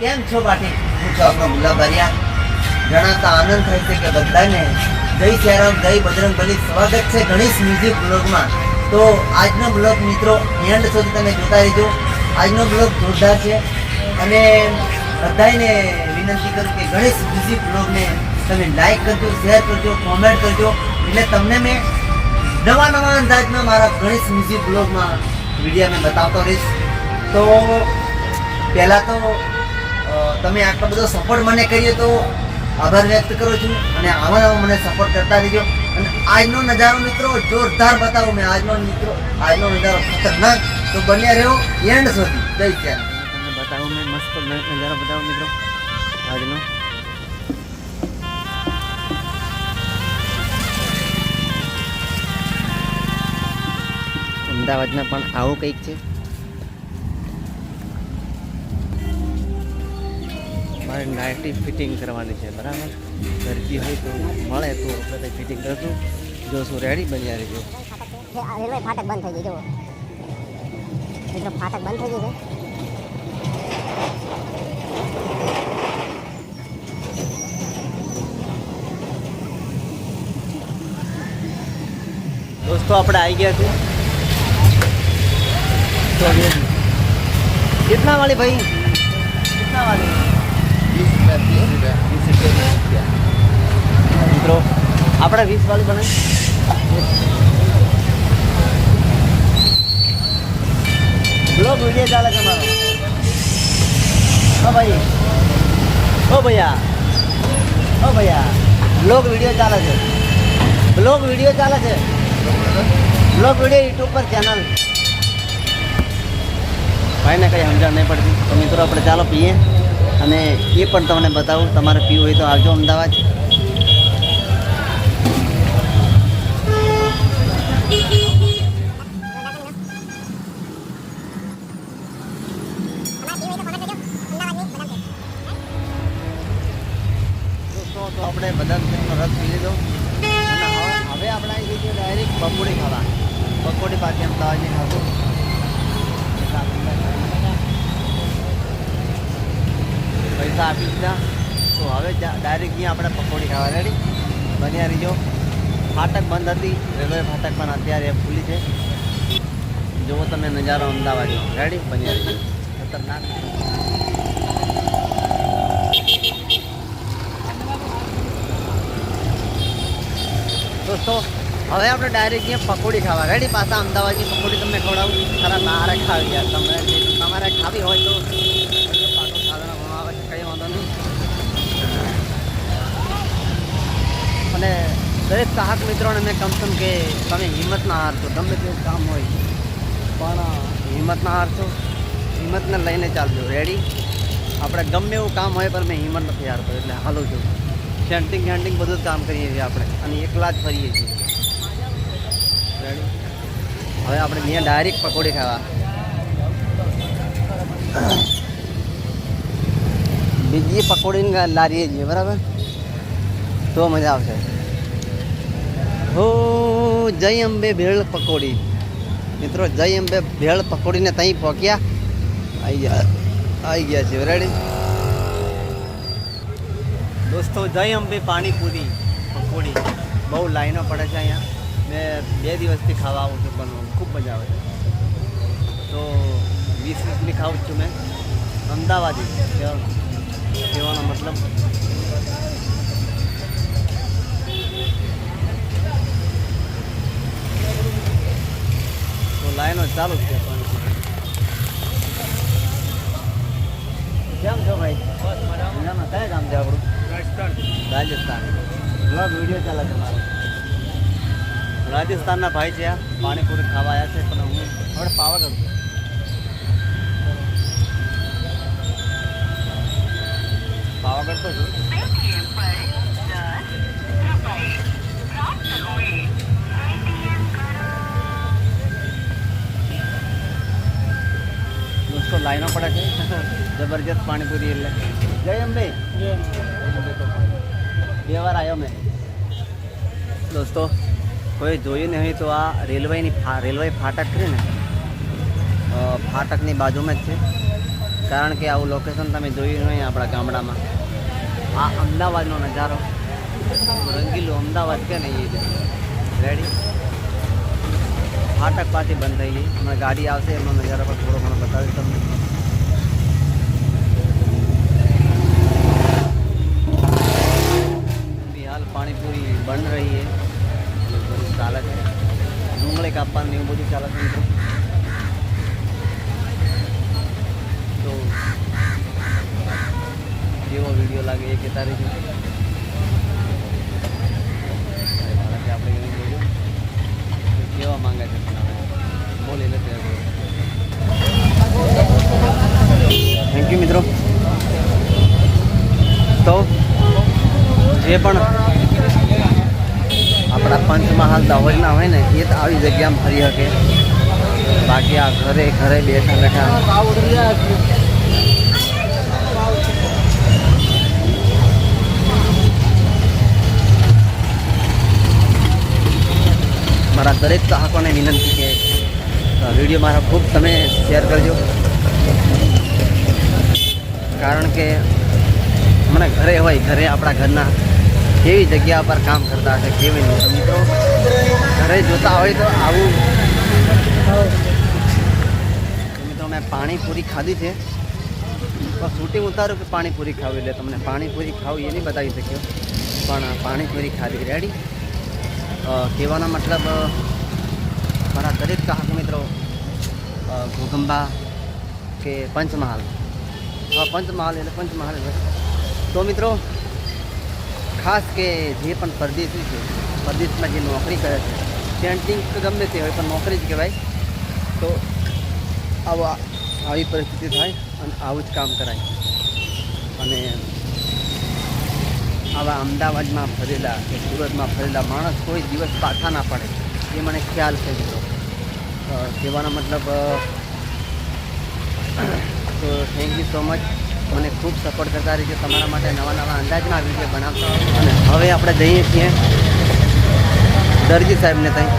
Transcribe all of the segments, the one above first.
કેમ છો પાટી? હું છું આપનો ગુલાબરિયા. જણાતા આનંદ થાય છે કે બધાને જય શ્યારામ, જય બજરંગબલી. સ્વાગત છે ગણેશ મ્યુઝિક બ્લોગમાં. તો આજનો બ્લોગ મિત્રો એન્ડ સુધી તમે જોતા રહેજો. આજનો બ્લોગ જોરદાર છે અને બધાને વિનંતી કરું કે ગણેશ મ્યુઝિક બ્લોગને તમે લાઈક કરજો, શેર કરજો, કોમેન્ટ કરજો. એટલે તમને મેં નવા અંદાજમાં મારા ગણેશ મ્યુઝિક બ્લોગમાં વિડીયો મેં બતાવતો રહીશ. તો પહેલાં તો તમે આટલો બધો સપોર્ટ મને કરીએ તો આભાર વ્યક્ત કરું છું અને આવા મને સપોર્ટ કરતા રહીજો. અને આજનો નજારો મિત્રો જોરદાર બતાવું મેં. આજનો નજારો ખતરનાક. તો બન્યા રહ્યો એન્ડ સુધી. જય શ્યારામ. તમને બતાવું મેં મસ્ત નજારો બતાવું મિત્રો આજનો. અમદાવાદમાં પણ આવું કંઈક છે. મારે નાઇટી ફિટિંગ કરવાની છે, બરાબર. દરજી હોય તો મળે તો આપણે ફિટિંગ કરશું. જોશું રેડી બન્યા રહીજો. રેલવે ફાટક બંધ થઈ ગઈ, જુઓ મિત્રો, ફાટક બંધ થઈ ગઈ છે. દોસ્તો આપણે આવી ગયા છે. कितना वाली भाई? कितना वाली? 20 रुपया. મિત્રો આપણે 20 વાળી બને. બ્લોગ વિડીયો ચાલે છે મારો. ઓ ભાઈ, ઓ ભૈયા, ઓ ભૈયા, બ્લોગ વિડીયો ચાલે છે. બ્લોગ વિડીયો ચાલે છે. બ્લોગ વિડીયો યુટ્યુબ પર ચેનલ. ભાઈને કંઈ સમજણ નહીં પડતી. તો મિત્રો આપણે ચાલો પીએ અને એ પણ તમને બતાવું. તમારે પીવું હોય તો આવજો અમદાવાદ. દોસ્તો તો આપણે બદામ શેકનો રસ પી લીધો અને હવે આપણે આવી ગઈ છે ડાયરેક્ટ પકોડી ખાવા. પકોડી પાછી અમદાવાદની ખાશું. પૈસા આપી દીધા તો હવે ડાયરેક્ટ અહીંયા આપણે પકોડી ખાવા રેડી બન્યા રહીજો. ફાટક બંધ હતી, રેલવે ફાટક પણ અત્યારે ખુલ્લી છે. જુઓ તમે નજારો અમદાવાદનો. રેડી બન્યા રહીજો. ખતરનાક. દોસ્તો હવે આપણે ડાયરેક્ટ અહીંયા પકોડી ખાવા રેડી. પાછા અમદાવાદની પકોડી તમને ખવડાવું. ખરા નારે ખાવી યાર. તમારે ખાવી હોય તો કંઈ વાંધો નહીં. અને દરેક ચાહક મિત્રોને મેં કહું છું કે તમે હિંમત ના હારશો. ગમે તેવું કામ હોય પણ હિંમત ના હારશો. હિંમતને લઈને ચાલજો. રેડી. આપણે ગમે એવું કામ હોય પણ મેં હિંમત નથી હારતો એટલે હાલું છું. સેન્ટિંગ બધું જ કામ કરીએ છીએ આપણે અને એકલા જ ફરીએ છીએ. રેડી. હવે આપણે અહીંયા ડાયરેક્ટ પકોડી ખાવા. બીજી પકોડીની લારીએ જઈએ, બરાબર, તો મજા આવશે. હો જય અંબે ભેળ પકોડી. મિત્રો જય અંબે ભેળ પકોડીને ત્યાં પહોંચ્યા. આવી ગયા છે. રેડી દોસ્તો. જય અંબે પાણીપુરી પકોડી. બહુ લાઈનો પડે છે અહીંયા. મેં 2 દિવસથી ખાવા આવું છું પણ ખૂબ મજા આવે છે. તો 20 રૂપિયાની ખાઉં છું મેં. અમદાવાદી કહેવાનો મતલબ. તો લાઈનો ચાલુ જ છે. કેમ છો ભાઈ? મજામાં. કયા ગામ છે આપણું? રાજસ્થાન. બ્લોગ વિડીયો ચાલે છે મારો. રાજસ્થાનના ભાઈ છે. આ પાણીપુરી ખાવા આવ્યા છે પણ હું હવે પાવાગઢ છું. પાવાગઢ તો છું. દોસ્તો લાઈનો પડે છે જબરજસ્ત પાણીપુરી. એટલે જય અંબે. 2 વાર આવ્યો મેં. દોસ્તો કોઈ જોયું નહીં તો આ રેલવે ફાટક છે ને, ફાટકની બાજુમાં જ છે. કારણ કે આવું લોકેશન તમે જોયું નહીં આપણા ગામડામાં. આ અમદાવાદનો નજારો, રંગીલું અમદાવાદ કે નહીં એ રેડી. ફાટક પાછી બંધ થઈ ગઈ, હમણાં ગાડી આવશે એમનો નજારો પણ થોડો ઘણો બતાવીશ તમને. હાલ પાણીપુરી બન રહી છે, બધું ચાલે છે. ડુંગળી કાપવાનું એવું બધું ચાલે છે મિત્રો. તો જેવો વિડીયો લાગે એ કહેતા રહીશું. આપણે એવું જોયું કેવા માંગે છે બોલી લેते થેન્ક યુ મિત્રો. તો જે પણ આપણા પંચમહાલ દાહોદના હોય ને એ તો આવી જગ્યામાં ફરી શકે. બાકી આ ઘરે ઘરે બેઠા બેઠા મારા દરેક ચાહકોને વિનંતી કે વિડીયો મારા ખૂબ તમે શેર કરજો, કારણ કે મને ઘરે હોય, ઘરે આપણા ઘરના કેવી જગ્યા પર કામ કરતા હશે કેવી નહીં. તો મિત્રો ઘરે જોતા હોય તો આવું. તો મિત્રો મેં પાણીપુરી ખાધી છે, તો શૂટિંગ ઉતાર્યું કે પાણીપુરી ખાવી, એટલે તમને પાણીપુરી ખાવું એ નહીં બતાવી શક્યો, પણ પાણીપુરી ખાધી રેડી. કહેવાનો મતલબ મારા દરેક ચાહક મિત્રો ઘોઘંબા કે પંચમહાલ, પંચમહાલ એટલે પંચમહાલ. તો મિત્રો ખાસ કે જે પણ પરદેશી છે, પરદેશમાં જે નોકરી કરે છે, પેન્ટિંગ તો ગમે તે હોય પણ નોકરી જ કહેવાય. તો આવી પરિસ્થિતિ થાય અને આવું જ કામ કરાય. અને આવા અમદાવાદમાં ફરેલા કે સુરતમાં ફરેલા માણસ કોઈ દિવસ પાછા ના પડે એ મને ખ્યાલ છે મિત્રો. કહેવાનો મતલબ તો થેન્ક યુ સો મચ. મને ખૂબ સપોર્ટ કરતા રહીજો. તમારા માટે નવા નવા અંદાજમાં વિડીયો બનાવતો. અને હવે આપણે જઈએ છીએ દરજી સાહેબને ત્યાં.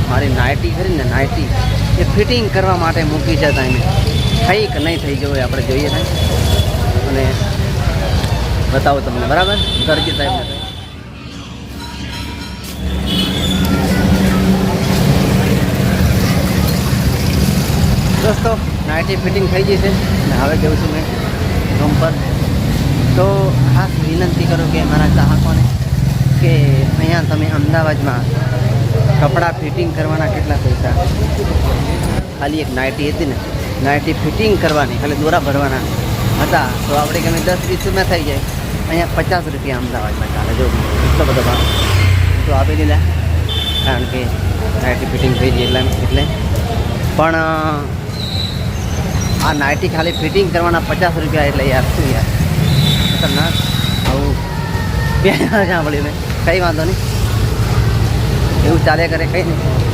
મારી નાઇટી ખરી ને નાઇટી એ ફિટિંગ કરવા માટે મૂકી છે ત્યાં. થઈ કે નહીં થઈ જવું આપણે જોઈએ ત્યાં અને બતાવો તમને, બરાબર. દરજી સાહેબને ત્યાં દોસ્તો નાઇટી ફિટિંગ થઈ ગઈ છે ને હવે જઉં છું મેં રૂમ પર. તો ખાસ વિનંતી કરું કે મારા ચાહકોને કે અહીંયા તમે અમદાવાદમાં કપડાં ફિટિંગ કરવાના કેટલા પૈસા, ખાલી એક નાઇટી હતી ને નાઇટી ફિટિંગ કરવાની, ખાલી દોરા ભરવાના હતા તો આપણે ગમે 10-20 રૂપિયા થઈ જાય. અહીંયા 50 રૂપિયા અમદાવાદમાં ચાલે. જો એટલો બધો ભાવ તો આપી દીધા, કારણ કે નાઇટી ફિટિંગ થઈ ગઈ એટલે. પણ આ નાઇટી ખાલી ફિટિંગ કરવાના 50 રૂપિયા, એટલે યાર શું યાર ખતરનાક. આવું બે સાંભળ્યું મેં, કંઈ વાંધો નહીં, એવું ચાલ્યા કરે, કંઈ નહીં.